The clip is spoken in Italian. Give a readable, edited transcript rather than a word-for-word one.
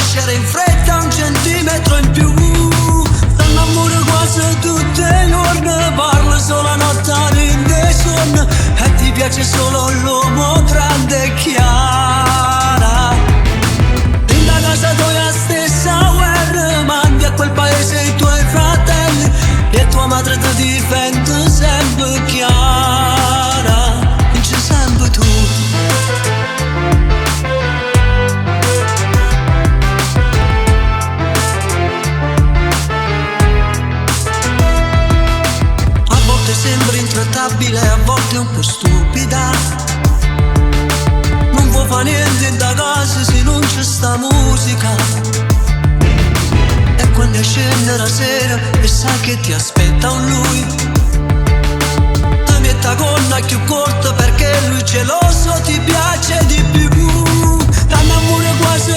nascere in fretta un centimetro in più. Stanno amore quasi tutte le giorni, parlo solo a notte in dei sonno, e ti piace solo l'uomo grande e chiara. In la casa tua stessa guerra, mandi a quel paese i tuoi fratelli, e tua madre ti difende sempre chiara. Vinci sempre tu. A volte sembri intrattabile, a volte un po' stupida. Non può fare niente da casa se non c'è sta musica. E quando scende la sera e sai che ti aspetta un lui, ti metta gonna più corta perché lui geloso ti piace di più. T'annamore quasi